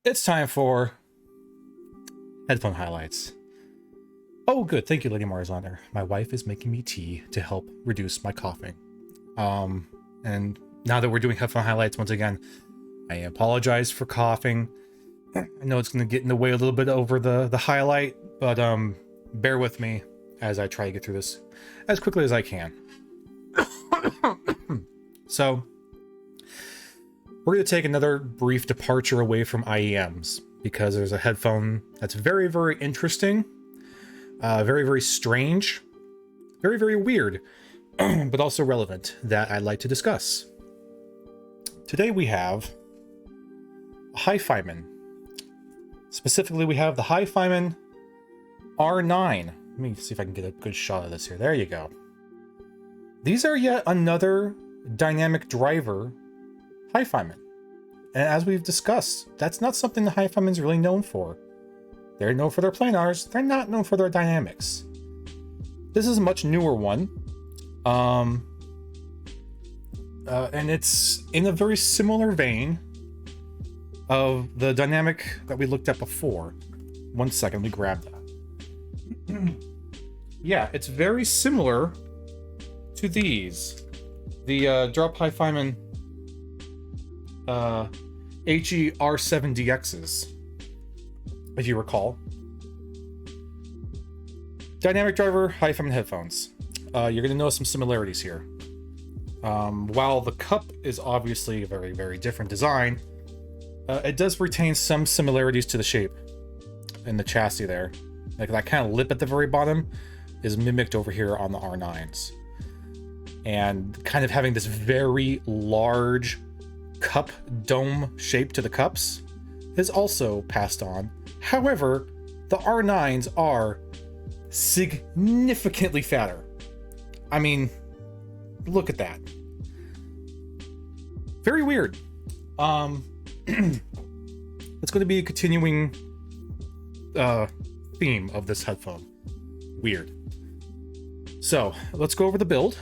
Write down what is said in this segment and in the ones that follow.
It's time for headphone highlights. Oh, good. Thank you, Lady Marslander. My wife is making me tea to help reduce my coughing. And now that we're doing headphone highlights once again, I apologize for coughing. I know it's going to get in the way a little bit over the highlight, but bear with me as I try to get through this as quickly as I can. So, we're going to take another brief departure away from IEMs because there's a headphone that's very, very interesting, very, very strange, very, very weird, but also relevant that I'd like to discuss. Today we have a Hifiman. Specifically, we have the Hifiman HE-R9. Let me see if I can get a good shot of this here. There you go. These are yet another dynamic driver Hifiman. And as we've discussed, that's not something the Hifiman's really known for. They're known for their planars. They're not known for their dynamics. This is a much newer one. And it's in a very similar vein of the dynamic that we looked at before. 1 second, let me grab that. Yeah, it's very similar to these. The Drop Hifiman HE-R9DXs, if you recall. Dynamic driver Hifiman headphones. You're going to notice some similarities here. While the cup is obviously a very, very different design, it does retain some similarities to the shape in the chassis there. Like that kind of lip at the very bottom is mimicked over here on the R9s. And kind of having this very large cup dome shape to the cups is also passed on. However, the R9s are significantly fatter. I mean, look at that. Very weird. It's going to be a continuing theme of this headphone. Weird. So, let's go over the build.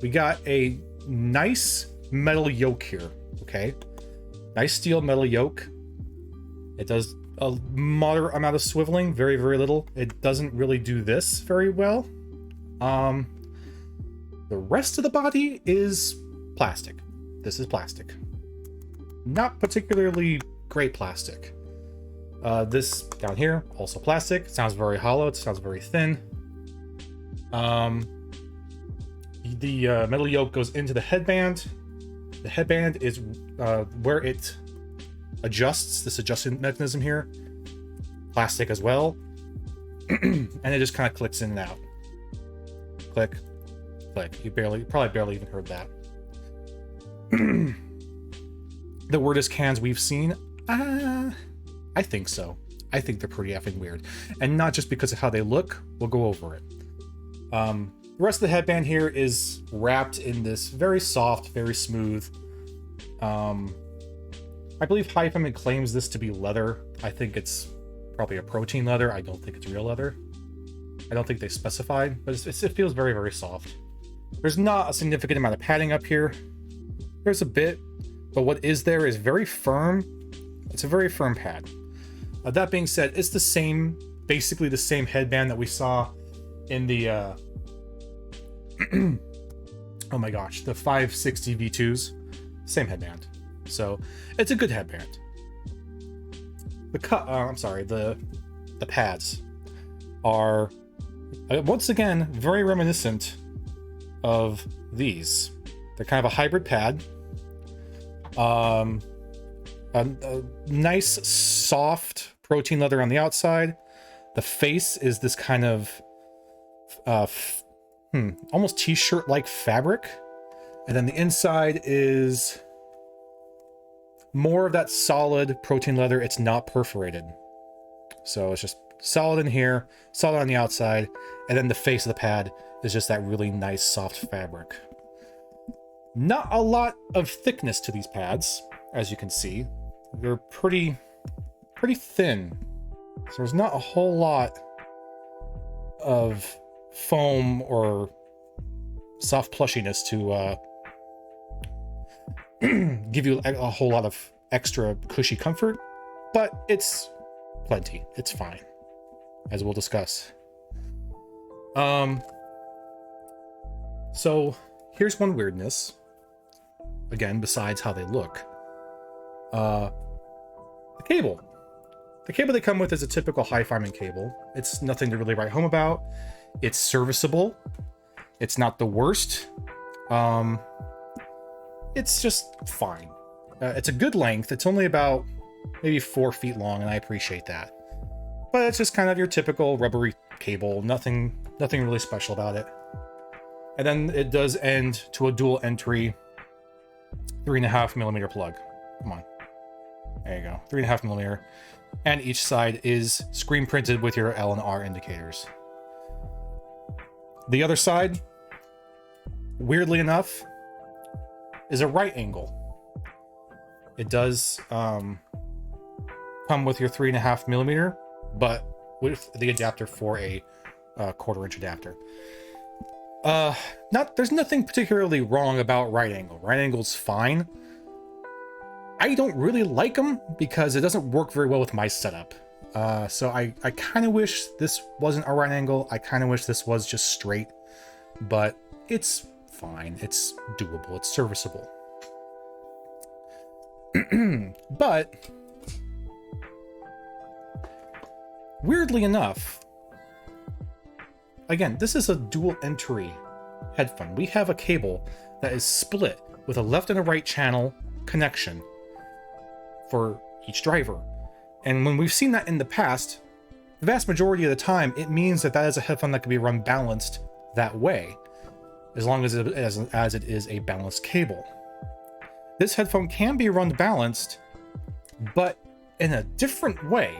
We got a nice metal yoke here, okay? Nice steel metal yoke. It does a moderate amount of swiveling, very, very little. It doesn't really do this very well. The rest of the body is plastic. This is plastic. Not particularly great plastic. This down here, also plastic. It sounds very hollow. It sounds very thin. The metal yoke goes into the headband. The headband is where it adjusts, this adjustment mechanism here. Plastic as well. And it just kind of clicks in and out. Click, click. You probably barely even heard that. The weirdest cans we've seen? I think so. I think they're pretty effing weird. And not just because of how they look. We'll go over it. The rest of the headband here is wrapped in this very soft, very smooth. I believe Hifiman claims this to be leather. I think it's probably a protein leather. I don't think it's real leather. I don't think they specified, but it feels very, very soft. There's not a significant amount of padding up here. There's a bit, but what is there is very firm. It's a very firm pad. That being said, it's the same, basically the same headband that we saw in the oh my gosh, the 560 V2s. Same headband. So it's a good headband. The pads are once again very reminiscent of these. They're kind of a hybrid pad. A nice soft protein leather on the outside. The face is this kind of almost t-shirt like fabric, and then the inside is more of that solid protein leather. It's not perforated, so it's just solid in here, solid on the outside, and then the face of the pad is just that really nice soft fabric. Not a lot of thickness to these pads, as you can see. They're pretty thin, so there's not a whole lot of foam or soft plushiness to give you a whole lot of extra cushy comfort, but it's plenty. It's fine, as we'll discuss. So here's one weirdness. Again, besides how they look. The cable. The cable they come with is a typical Hifiman cable. It's nothing to really write home about. It's serviceable. It's not the worst. It's just fine. It's a good length. It's only about maybe 4 feet long, and I appreciate that. But it's just kind of your typical rubbery cable. Nothing really special about it. And then it does end to a dual entry 3.5mm plug. Come on. There you go. 3.5mm. And each side is screen printed with your L and R indicators. The other side, weirdly enough, is a right angle. It does come with your 3.5mm, but with the adapter for a 1/4-inch adapter. There's nothing particularly wrong about right angle. Right angle's fine. I don't really like them because it doesn't work very well with my setup. So I kind of wish this wasn't a right angle. I kind of wish this was just straight, but it's fine. It's doable. It's serviceable. But weirdly enough, again, this is a dual entry headphone. We have a cable that is split with a left and a right channel connection for each driver. And when we've seen that in the past, the vast majority of the time, it means that is a headphone that can be run balanced that way, as long as it is a balanced cable. This headphone can be run balanced, but in a different way.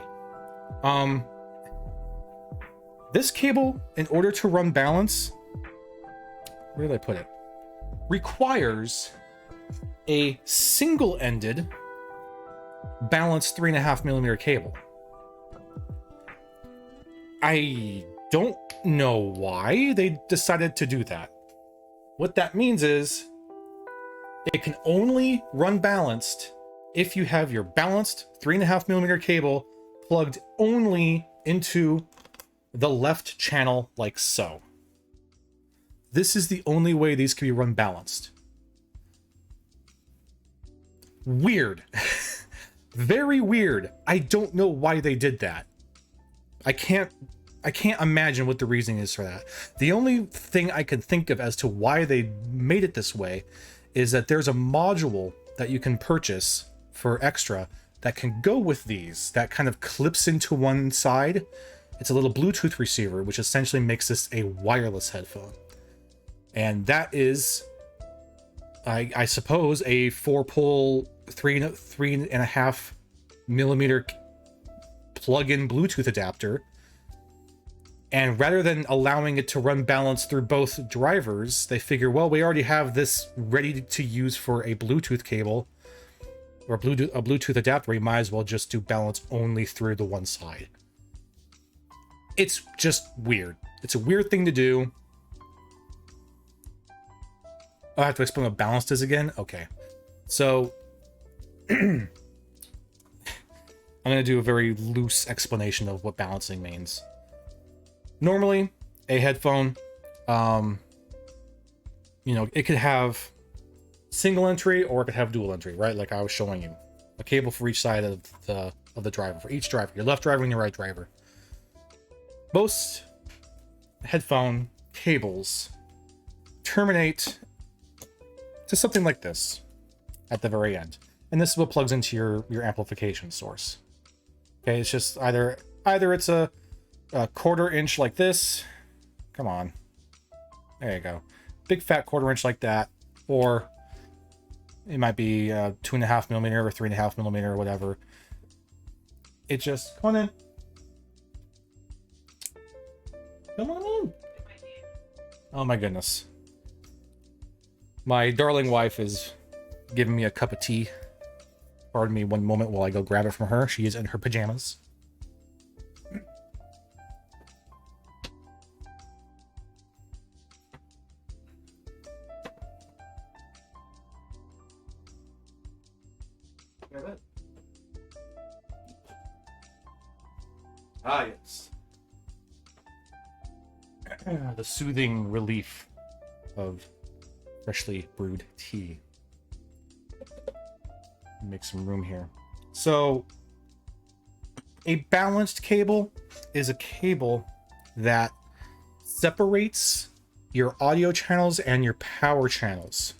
This cable, in order to run balance, where did I put it? Requires a single-ended balanced 3.5mm cable. I don't know why they decided to do that. What that means is it can only run balanced if you have your balanced 3.5mm cable plugged only into the left channel, like so. This is the only way these can be run balanced. Weird. Very weird. I don't know why they did that. I can't imagine what the reasoning is for that. The only thing I can think of as to why they made it this way is that there's a module that you can purchase for extra that can go with these, that kind of clips into one side. It's a little Bluetooth receiver, which essentially makes this a wireless headphone. And that is, I suppose, a 4-pole 3.5mm plug-in Bluetooth adapter. And rather than allowing it to run balance through both drivers, they figure, well, we already have this ready to use for a Bluetooth cable or a Bluetooth adapter. We might as well just do balance only through the one side. It's just weird. It's a weird thing to do. I have to explain what balanced is again? Okay. So I'm going to do a very loose explanation of what balancing means. Normally, a headphone, it could have single entry or it could have dual entry, right? Like I was showing you. A cable for each side of the driver, for each driver, your left driver and your right driver. Most headphone cables terminate to something like this at the very end. And this is what plugs into your amplification source. Okay, it's just either it's a 1/4-inch like this. Come on. There you go. Big fat 1/4-inch like that. Or it might be 2.5mm or 3.5mm or whatever. It just, come on in. Come on in. Oh my goodness. My darling wife is giving me a cup of tea. Pardon me one moment while I go grab it from her. She is in her pajamas. Grab it. Ah, yes. The soothing relief of freshly brewed tea. Make some room here. So, a balanced cable is a cable that separates your audio channels and your power channels.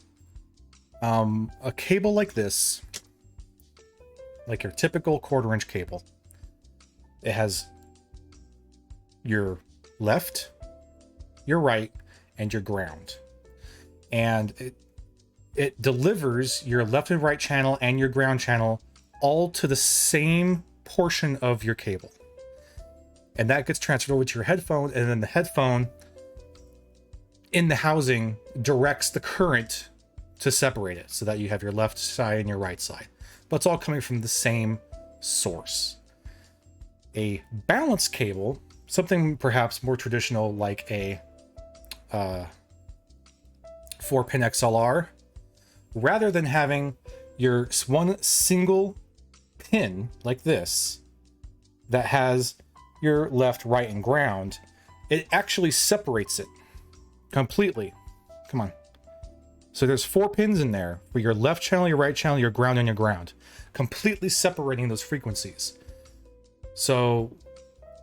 A cable like this, like your typical 1/4-inch cable, it has your left, your right, and your ground. And it delivers your left and right channel and your ground channel all to the same portion of your cable. And that gets transferred over to your headphone, and then the headphone in the housing directs the current to separate it so that you have your left side and your right side. But it's all coming from the same source. A balanced cable, something perhaps more traditional like a 4-pin XLR, rather than having your one single pin like this that has your left, right, and ground, it actually separates it completely. Come on. So there's 4 pins in there for your left channel, your right channel, your ground, and your ground, completely separating those frequencies. So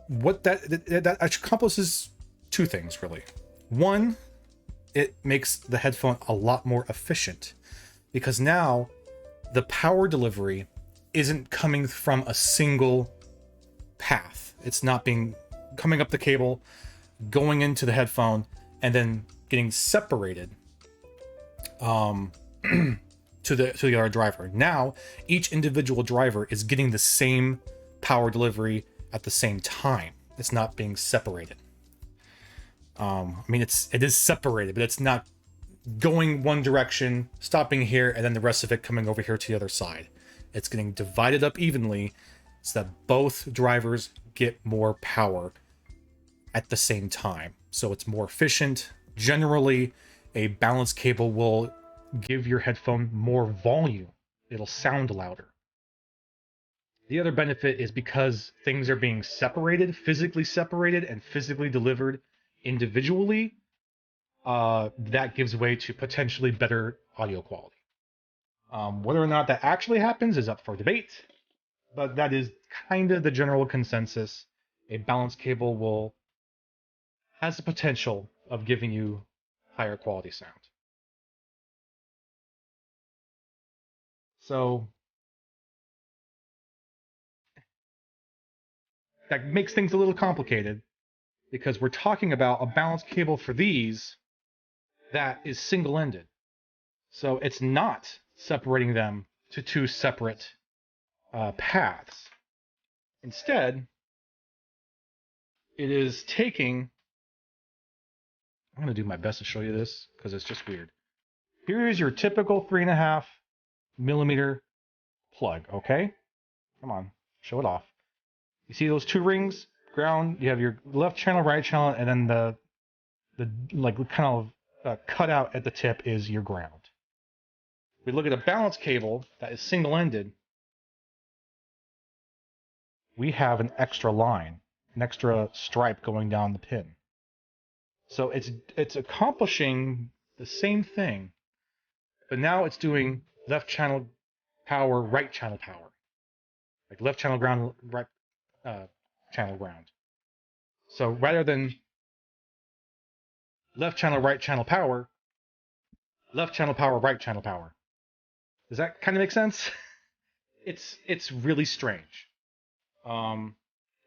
what that accomplishes 2 things, really. One, it makes the headphone a lot more efficient, because now the power delivery isn't coming from a single path. It's not coming up the cable, going into the headphone, and then getting separated to the other driver. Now each individual driver is getting the same power delivery at the same time. It's not being separated. I mean, it is separated, but it's not going one direction, stopping here, and then the rest of it coming over here to the other side. It's getting divided up evenly so that both drivers get more power at the same time. So it's more efficient. Generally, a balanced cable will give your headphone more volume. It'll sound louder. The other benefit is because things are being separated, physically separated, and physically delivered individually, that gives way to potentially better audio quality. Whether or not that actually happens is up for debate, but that is kind of the general consensus. A balanced cable has the potential of giving you higher quality sound. So that makes things a little complicated, because we're talking about a balanced cable for these that is single-ended. So it's not separating them to 2 separate paths. Instead, it is taking... I'm going to do my best to show you this because it's just weird. Here is your typical 3.5 millimeter plug, okay? Come on, show it off. You see those 2 rings? Ground, you have your left channel, right channel, and then the like kind of cutout at the tip is your ground. We look at a balanced cable that is single-ended. We have an extra line, an extra stripe going down the pin. So it's accomplishing the same thing, but now it's doing left channel power, right channel power, like left channel ground, right channel ground. So rather than left channel, right channel power, left channel power, right channel power. Does that kind of make sense? It's really strange, and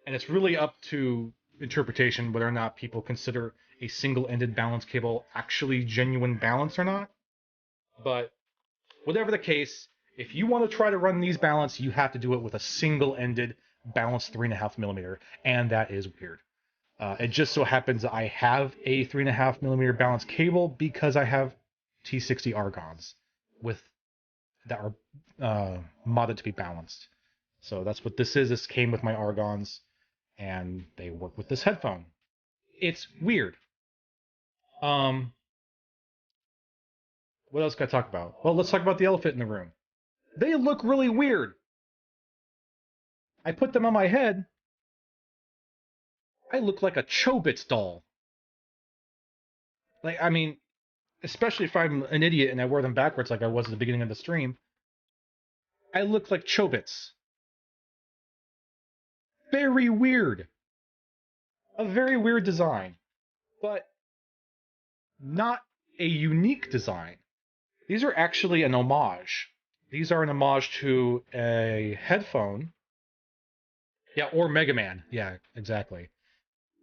it's really up to interpretation whether or not people consider a single-ended balance cable actually genuine balance or not. But whatever the case, if you want to try to run these balance, you have to do it with a single-ended balanced 3.5 millimeter, and that is weird. It just so happens that I have a 3.5 millimeter balance cable because I have T60 argons that are modded to be balanced. So that's what this is. This came with my argons, and they work with this headphone. It's weird. What else can I talk about? Well, let's talk about the elephant in the room. They look really weird. I put them on my head, I look like a Chobits doll. Like, I mean, especially if I'm an idiot and I wear them backwards like I was at the beginning of the stream, I look like Chobits. Very weird. A very weird design, but not a unique design. These are actually an homage. These are an homage to a headphone. Yeah, or Mega Man. Yeah, exactly.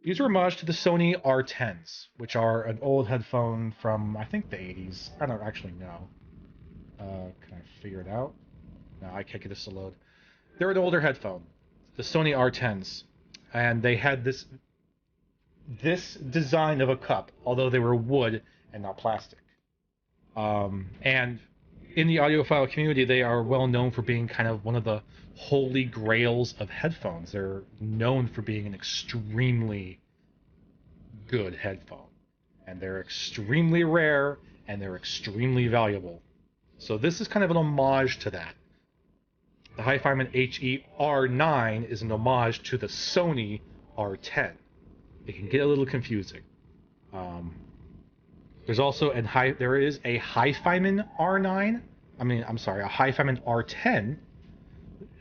These are homage to the Sony R10s, which are an old headphone from, I think, the 80s. I don't actually know. Can I figure it out? No, I can't get this to load. They're an older headphone, the Sony R10s, and they had this design of a cup, although they were wood and not plastic. And in the audiophile community, they are well known for being kind of one of the holy grails of headphones. They're known for being an extremely good headphone, and they're extremely rare and they're extremely valuable. So this is kind of an homage to that. The Hifiman HE-R9 is an homage to the Sony R10. It can get a little confusing. There's also there is a Hifiman R9. A Hifiman R10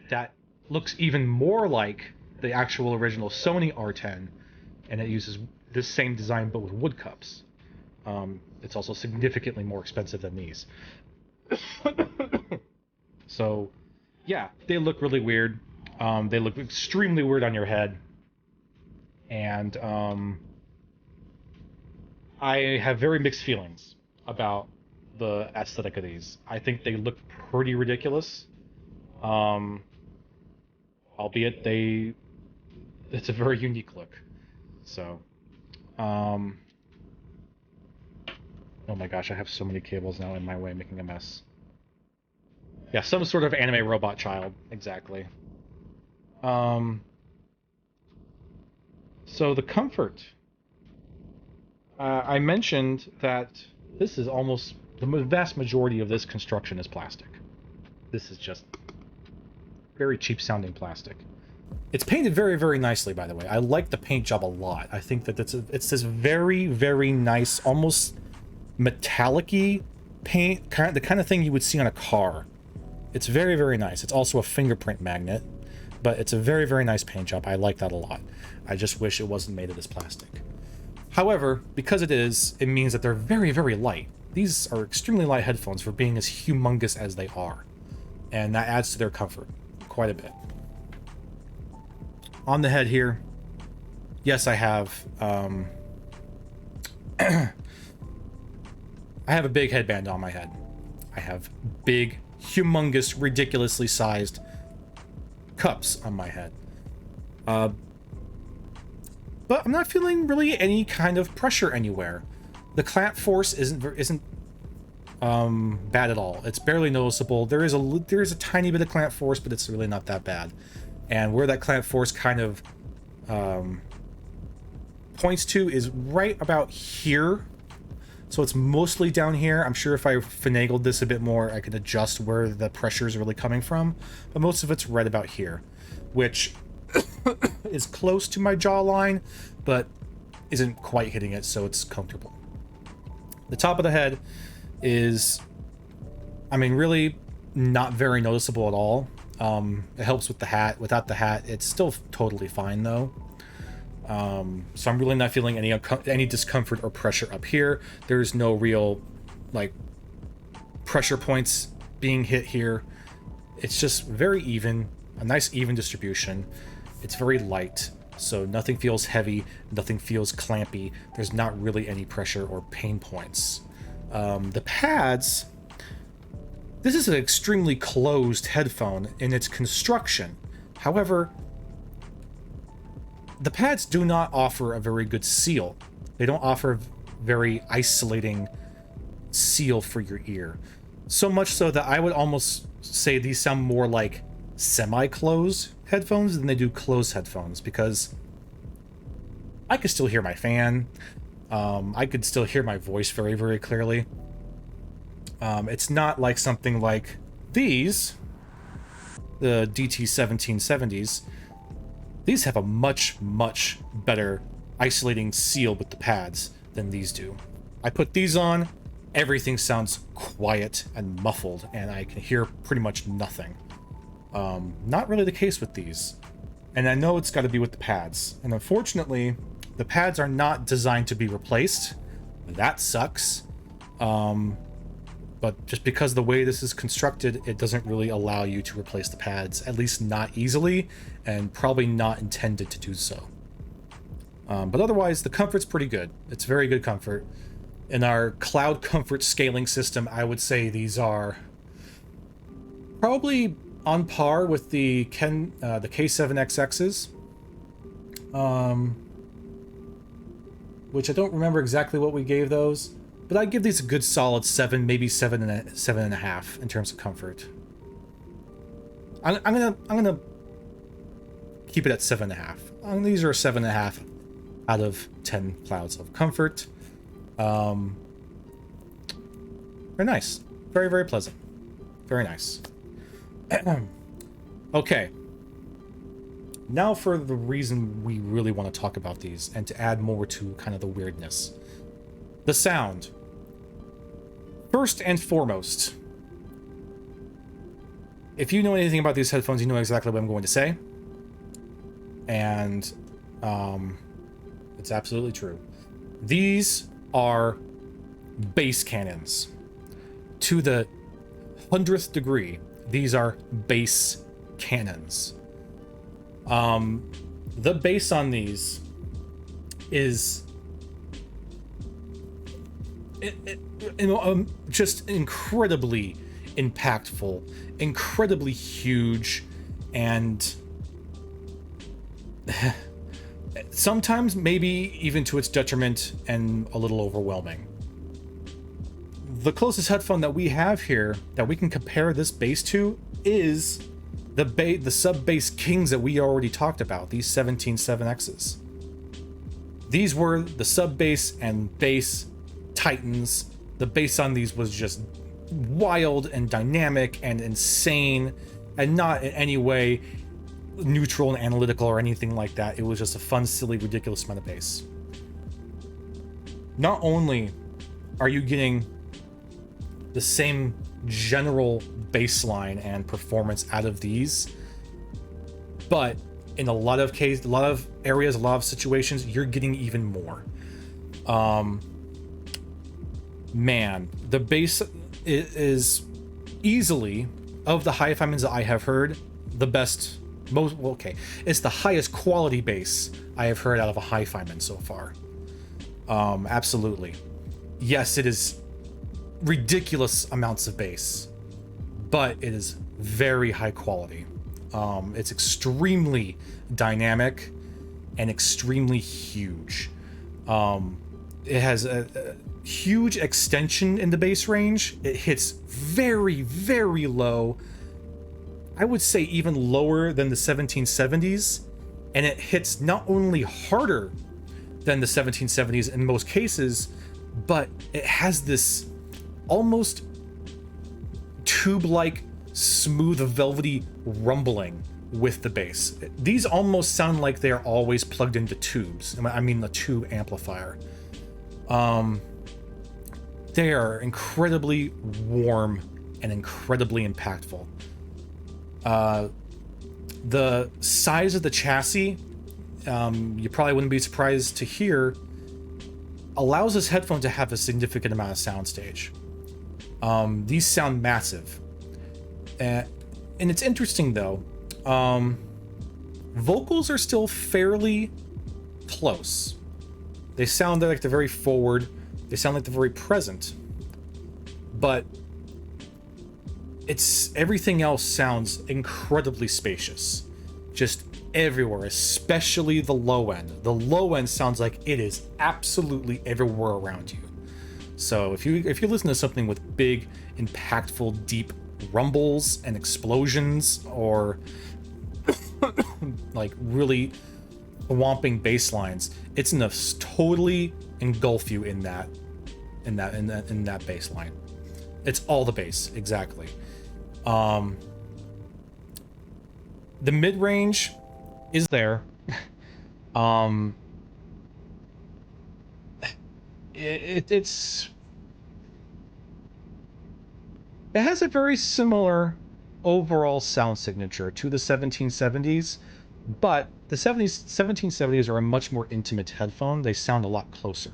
that looks even more like the actual original Sony R10, and it uses this same design but with wood cups. It's also significantly more expensive than these. So, yeah, they look really weird. They look extremely weird on your head. And I have very mixed feelings about the aesthetic of these. I think they look pretty ridiculous. Albeit it's a very unique look. So, oh my gosh, I have so many cables now in my way, making a mess. Yeah, some sort of anime robot child, exactly. So the comfort. I mentioned that this is almost, the vast majority of this construction is plastic. This is just very cheap sounding plastic. It's painted very, very nicely, by the way. I like the paint job a lot. I think that it's this very, very nice, almost metallic-y paint, the kind of thing you would see on a car. It's very, very nice. It's also a fingerprint magnet, but it's a very, very nice paint job. I like that a lot. I just wish it wasn't made of this plastic. However, because it is, it means that they're very, very light. These are extremely light headphones for being as humongous as they are, and that adds to their comfort quite a bit. On the head here, yes, I have I have a big headband on my head. I have big, humongous, ridiculously sized cups on my head. But I'm not feeling really any kind of pressure anywhere. The clamp force isn't bad at all. It's barely noticeable. There is a tiny bit of clamp force, but it's really not that bad. And where that clamp force kind of points to is right about here. So it's mostly down here. I'm sure if I finagled this a bit more, I could adjust where the pressure is really coming from. But most of it's right about here, which is close to my jawline, but isn't quite hitting it, so it's comfortable. The top of the head is, I mean, really not very noticeable at all. It helps with the hat. Without the hat, it's still totally fine, though. So I'm really not feeling any discomfort or pressure up here. There's no real, like, pressure points being hit here. It's just very even, a nice even distribution. It's very light, so nothing feels heavy, nothing feels clampy. There's not really any pressure or pain points. The pads, this is an extremely closed headphone in its construction. However, the pads do not offer a very good seal. They don't offer very isolating seal for your ear. So much so that I would almost say these sound more like semi-closed headphones than they do closed headphones, because I could still hear my fan. I could still hear my voice very, very clearly. It's not like something like these, the DT1770s. These have a much, much better isolating seal with the pads than these do. I put these on, everything sounds quiet and muffled, and I can hear pretty much nothing. Not really the case with these. And I know it's got to be with the pads. And unfortunately, the pads are not designed to be replaced. That sucks. But just because the way this is constructed, it doesn't really allow you to replace the pads, at least not easily, and probably not intended to do so. But otherwise, the comfort's pretty good. It's very good comfort. In our cloud comfort scaling system, I would say these are probably on par with the K7XXs, which I don't remember exactly what we gave those, but I'd give these a good solid 7, maybe 7.5 in terms of comfort. I'm gonna keep it at 7.5. These are 7.5 out of 10 clouds of comfort. Very nice, very, very pleasant, very nice. Okay, now for the reason we really want to talk about these and to add more to kind of the weirdness. The sound. First and foremost, if you know anything about these headphones, you know exactly what I'm going to say. And it's absolutely true. These are bass cannons. To the 100th degree, these are bass cannons. The bass on these is just incredibly impactful, incredibly huge, and sometimes maybe even to its detriment and a little overwhelming. The closest headphone that we have here that we can compare this bass to is the sub-bass kings that we already talked about, these 177Xs. These were the sub-bass and bass titans. The bass on these was just wild and dynamic and insane, and not in any way neutral and analytical or anything like that. It was just a fun, silly, ridiculous amount of bass. Not only are you getting the same general baseline and performance out of these, but in a lot of cases, a lot of areas, a lot of situations, you're getting even more. Man, the bass is easily, of the Hifimans that I have heard, the best, most, well, okay, it's the highest quality bass I have heard out of a Hifiman so far. Absolutely. Yes, it is ridiculous amounts of bass, but it is very high quality. It's extremely dynamic and extremely huge. It has a huge extension in the bass range. It hits very, very low. I would say even lower than the 1770s, and it hits not only harder than the 1770s in most cases, but it has this almost tube-like, smooth, velvety rumbling with the bass. These almost sound like they're always plugged into tubes. I mean the tube amplifier. They are incredibly warm and incredibly impactful. The size of the chassis, you probably wouldn't be surprised to hear, allows this headphone to have a significant amount of soundstage. These sound massive. And it's interesting though, vocals are still fairly close. They sound like they're very forward, they sound like they're very present, but everything else sounds incredibly spacious, just everywhere, especially the low end. The low end sounds like it is absolutely everywhere around you. So if you listen to something with big, impactful, deep rumbles and explosions, or like really whomping bass lines, it's enough to totally engulf you in that bass line. It's all the bass, exactly. The mid-range is there. Um, it's it has a very similar overall sound signature to the 1770s, but the 1770s are a much more intimate headphone. They sound a lot closer.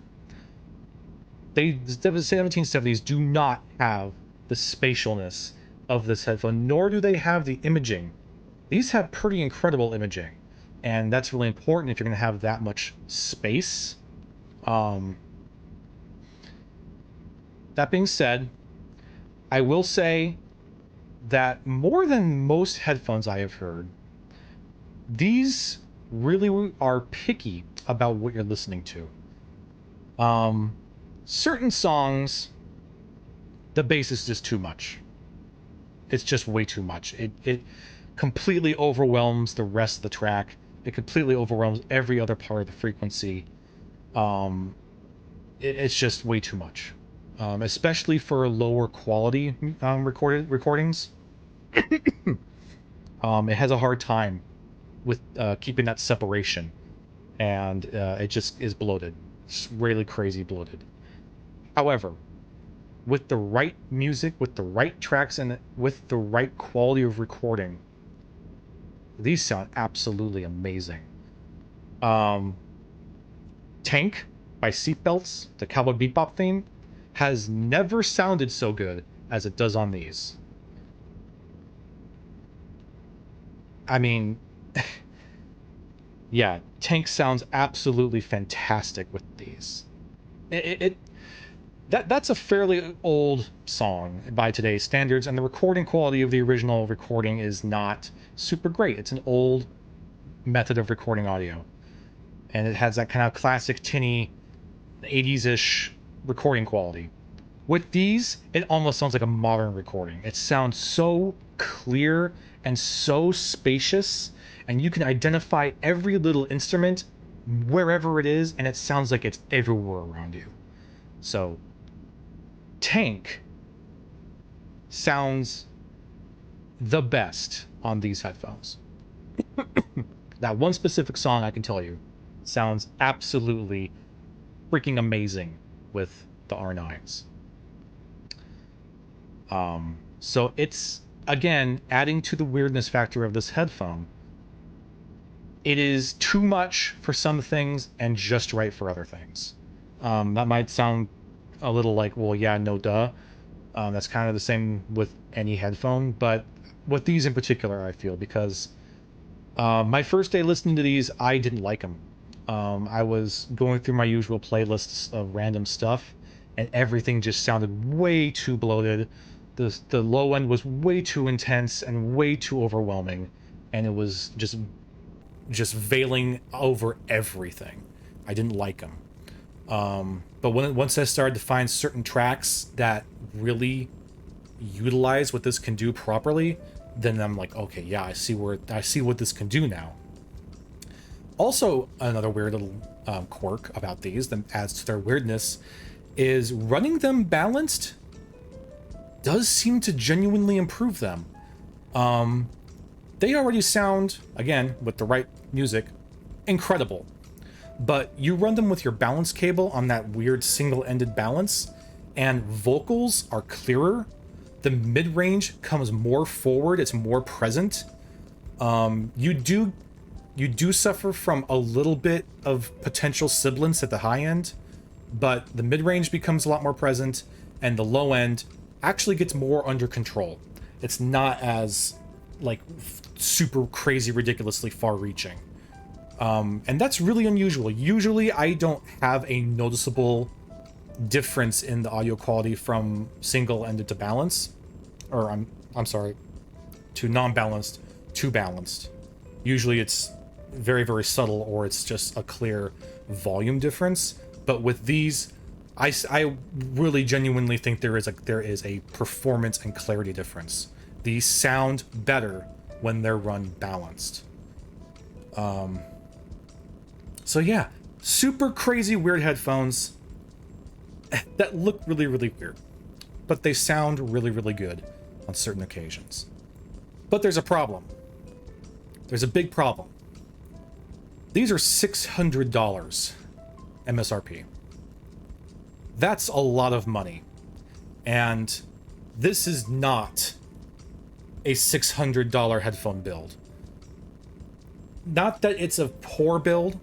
The 1770s do not have the spatialness of this headphone, nor do they have the imaging. These have pretty incredible imaging, and that's really important if you're going to have that much space. That being said, I will say that more than most headphones I have heard, these really are picky about what you're listening to. Certain songs, the bass is just too much. It's just way too much. It completely overwhelms the rest of the track. It completely overwhelms every other part of the frequency. It's just way too much. Especially for lower quality recordings. It has a hard time with keeping that separation, and it just is bloated. It's really crazy bloated. However, with the right music, with the right tracks, and with the right quality of recording, these sound absolutely amazing. Tank by Seatbelts, the Cowboy Bebop theme, has never sounded so good as it does on these. I mean, yeah, Tank sounds absolutely fantastic with these. That's a fairly old song by today's standards, and the recording quality of the original recording is not super great. It's an old method of recording audio, and it has that kind of classic tinny 80s-ish recording quality. With these, it almost sounds like a modern recording. It sounds so clear and so spacious, and you can identify every little instrument wherever it is, and it sounds like it's everywhere around you. So, Tank sounds the best on these headphones. That one specific song, I can tell you, sounds absolutely freaking amazing with the R9s. So it's, again, adding to the weirdness factor of this headphone. It is too much for some things and just right for other things. That might sound a little like, well, yeah, no duh. That's kind of the same with any headphone, but with these in particular, I feel, because my first day listening to these, I didn't like them. I was going through my usual playlists of random stuff, and everything just sounded way too bloated. The low end was way too intense and way too overwhelming, and it was just veiling over everything. I didn't like them. But once I started to find certain tracks that really utilize what this can do properly, then I'm like, okay, yeah, I see what this can do now. Also, another weird little quirk about these that adds to their weirdness is running them balanced does seem to genuinely improve them. They already sound, again, with the right music, incredible. But you run them with your balance cable on that weird single-ended balance, and vocals are clearer. The mid-range comes more forward, it's more present. You do suffer from a little bit of potential sibilance at the high end, but the mid-range becomes a lot more present, and the low end actually gets more under control. It's not as, like, super crazy, ridiculously far-reaching. And that's really unusual. Usually I don't have a noticeable difference in the audio quality from single-ended to balance. Or, I'm sorry, to non-balanced to balanced. Usually it's very, very subtle, or it's just a clear volume difference. But with these, I really genuinely think there is a performance and clarity difference. These sound better when they're run balanced. So yeah, super crazy weird headphones that look really, really weird, but they sound really, really good on certain occasions. But there's a problem. There's a big problem. These are $600 MSRP. That's a lot of money. And this is not a $600 headphone build. Not that it's a poor build.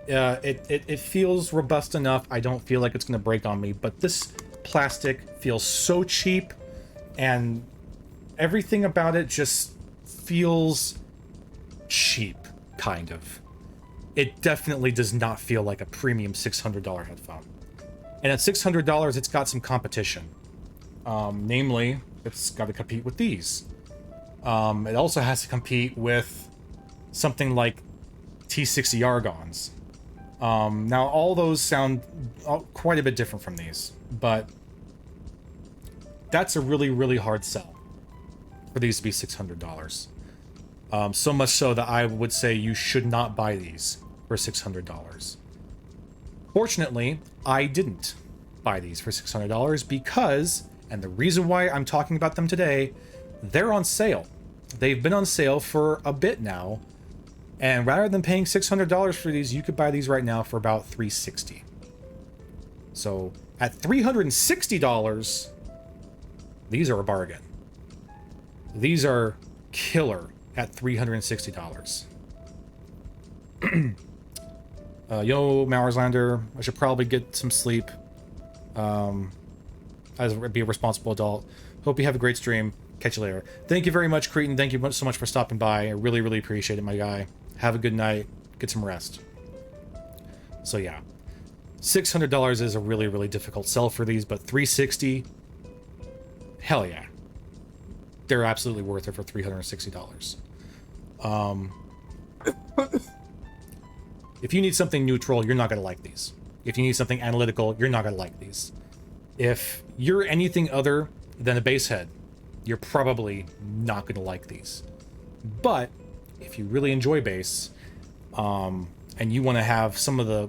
It feels robust enough. I don't feel like it's going to break on me, but this plastic feels so cheap, and everything about it just feels cheap, kind of. It definitely does not feel like a premium $600 headphone. And at $600, it's got some competition. Namely, it's got to compete with these. It also has to compete with something like T60 Argons. Now, all those sound quite a bit different from these, but that's a really, really hard sell for these to be $600. So much so that I would say you should not buy these for $600. Fortunately, I didn't buy these for $600 because, and the reason why I'm talking about them today, they're on sale. They've been on sale for a bit now, and rather than paying $600 for these, you could buy these right now for about $360. So at $360, these are a bargain. These are killer at $360. Yo, Marslander, I should probably get some sleep. As be a responsible adult. Hope you have a great stream. Catch you later. Thank you very much, Cretan. Thank you so much for stopping by. I really, really appreciate it, my guy. Have a good night. Get some rest. So yeah, $600 is a really, really difficult sell for these, but $360, hell yeah. They're absolutely worth it for $360. If you need something neutral, you're not going to like these. If you need something analytical, you're not going to like these. If you're anything other than a bass head, you're probably not going to like these. But if you really enjoy bass, and you want to have some of the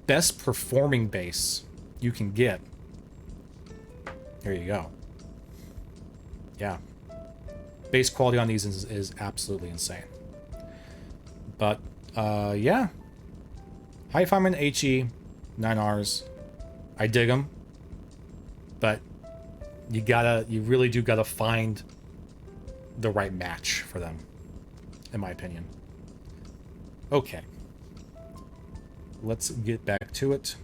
best performing bass you can get, there you go. Yeah. Bass quality on these is absolutely insane. But, yeah. Hifiman HE-9Rs. I dig them. But you really do gotta find the right match for them, in my opinion. Okay. Let's get back to it.